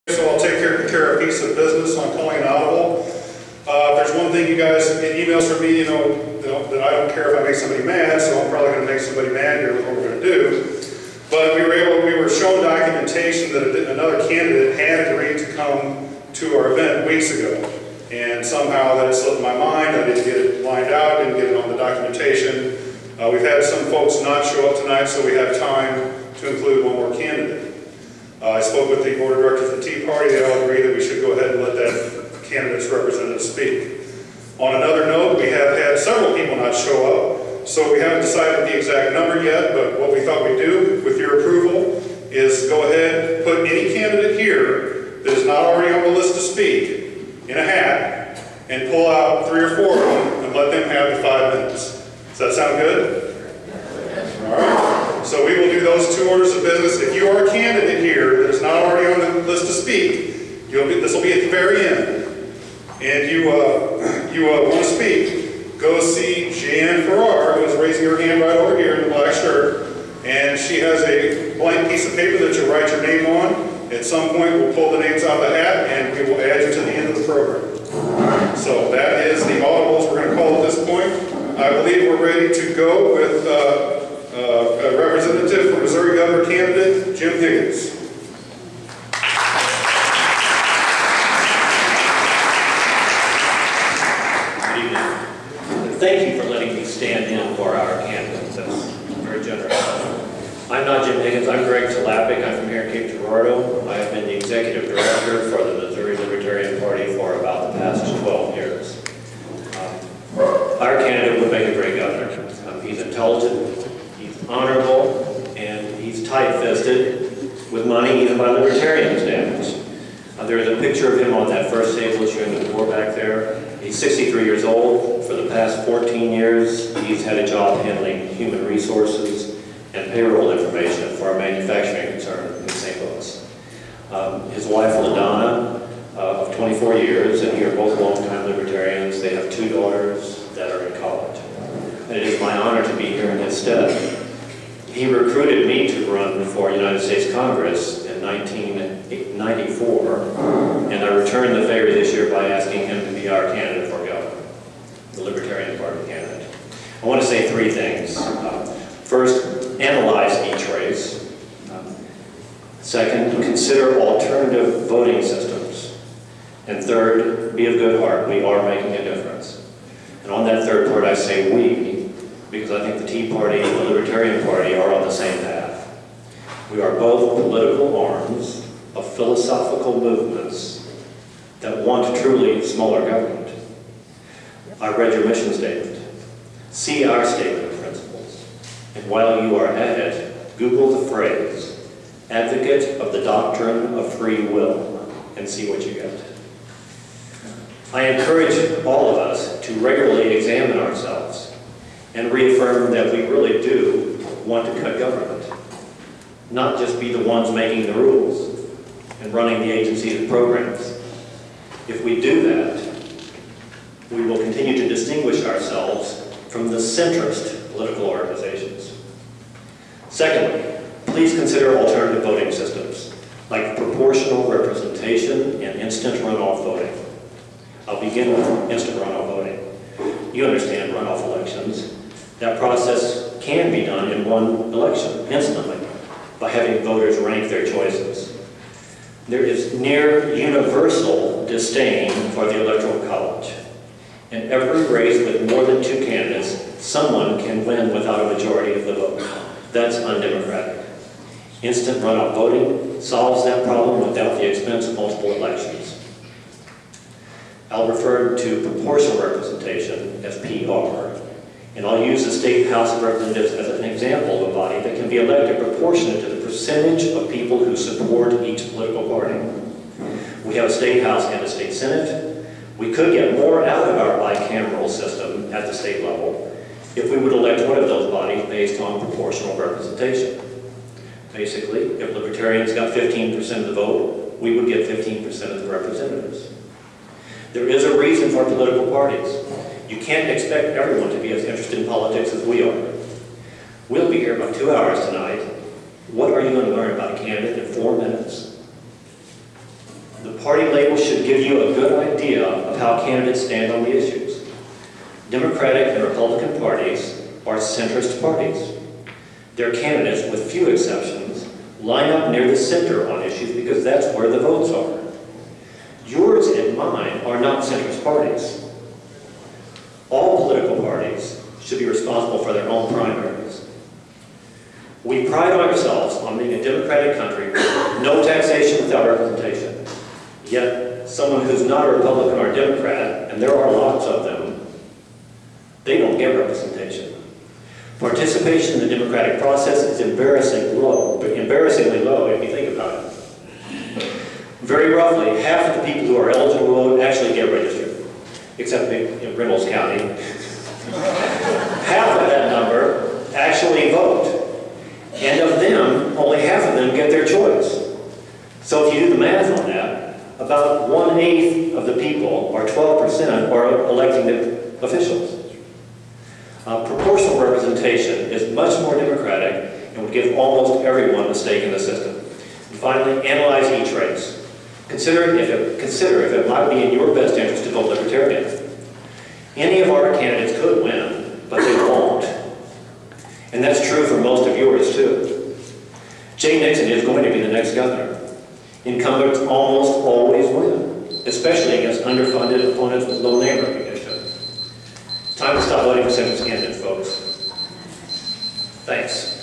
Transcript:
So I'll take care of a piece of business on calling an audible. There's one thing you guys get emails from me, that I don't care if I make somebody mad, so I'm probably going to make somebody mad here with what we're going to do. But we were shown documentation that another candidate had agreed to come to our event weeks ago. And somehow that slipped my mind. I didn't get it lined out, didn't get it on the documentation. We've had some folks not show up tonight, so we have time to include one more candidate. I spoke with the board of directors of the Tea Party. They all agree that we should go ahead and let that candidate's representative speak. On another note, we have had several people not show up, so we haven't decided the exact number yet, but what we thought we'd do, with your approval, is go ahead, put any candidate here that is not already on the list to speak in a hat, and pull out 3 or 4 of them and let them have the 5 minutes. Does that sound good? All right. So we will do those 2 orders of business. If you are a candidate here that is not already on the list to speak, this will be at the very end, and you want to speak, go see Jan Farrar, who is raising her hand right over here in the black shirt, and she has a blank piece of paper that you'll write your name on. At some point, we'll pull the names out of the hat, and we will add you to the end of the program. So that is the audibles we're going to call at this point. I believe we're ready to go with a representative for Missouri Governor candidate, Jim Higgins. Good evening. Thank you for letting me stand in for our candidate. That's very generous. I'm not Jim Higgins. I'm Greg Talapic. I'm from here in Cape Girardeau. I have been the executive director for the Missouri Libertarian Party for about the past 12 years. Our candidate would make a great governor. He's intelligent, he's honorable, and he's tight-fisted with money even by libertarian standards. There's a picture of him on that first table showing the floor back there. He's 63 years old. For the past 14 years, he's had a job handling human resources and payroll information for a manufacturing concern in St. Louis. His wife, LaDonna, of 24 years, and you're both longtime libertarians. They have 2 daughters that are in college. And it is my honor to be here in his stead. He recruited me to run for United States Congress in 1994, and I returned the favor this year by asking him to be our candidate for governor, the Libertarian Party candidate. I want to say 3 things. First, analyze each race. Second, consider alternative voting systems. And third, be of good heart. We are making a difference. And on that third part, I say we, because I think the Tea Party and the Libertarian Party are on the same path. We are both political arms of philosophical movements that want truly smaller government. I read your mission statement. See our statement of principles. And while you are at it, Google the phrase, advocate of the doctrine of free will, and see what you get. I encourage all of us to regularly examine ourselves and reaffirm that we really do want to cut government, not just be the ones making the rules and running the agencies and programs. If we do that, we will continue to distinguish ourselves from the centrist political organizations. Secondly, please consider alternative voting systems, like proportional representation and instant runoff voting. I'll begin with instant runoff voting. You understand runoff elections. That process can be done in one election, instantly, by having voters rank their choices. There is near universal disdain for the Electoral College. In every race with more than 2 candidates, someone can win without a majority of the vote. That's undemocratic. Instant runoff voting solves that problem without the expense of multiple elections. I'll refer to proportional representation as PR, and I'll use the State House of Representatives as an example of a body that can be elected proportionate to the percentage of people who support each political party. We have a State House and a State Senate. We could get more out of our bicameral system at the state level if we would elect one of those bodies based on proportional representation. Basically, if Libertarians got 15% of the vote, we would get 15% of the representatives. There is a reason for political parties. You can't expect everyone to be as interested in politics as we are. We'll be here about 2 hours tonight. What are you going to learn about a candidate in 4 minutes? The party label should give you a good idea of how candidates stand on the issues. Democratic and Republican parties are centrist parties. Their candidates, with few exceptions, line up near the center on issues because that's where the votes are. Yours and mine are not centrist parties. All political parties should be responsible for their own primaries. We pride ourselves on being a democratic country, no taxation without representation. Yet, someone who's not a Republican or a Democrat, and there are lots of them, they don't get representation. Participation in the democratic process is embarrassingly low if you think about it. Very roughly, half of the people who are eligible to vote actually get registered, except in Reynolds County. Half of that number actually vote, and of them, only half of them get their choice. So if you do the math on that, about 1/8 of the people, or 12%, are electing the officials. Proportional representation is much more democratic and would give almost everyone a stake in the system. And finally, analyze each race. Consider if it might be in your best interest to vote Libertarian. Any of our candidates could win, but they won't. And that's true for most of yours, too. Jay Nixon is going to be the next governor. Incumbents almost always win, especially against underfunded opponents with low name recognition. It's time to stop voting for centrist candidates, folks. Thanks.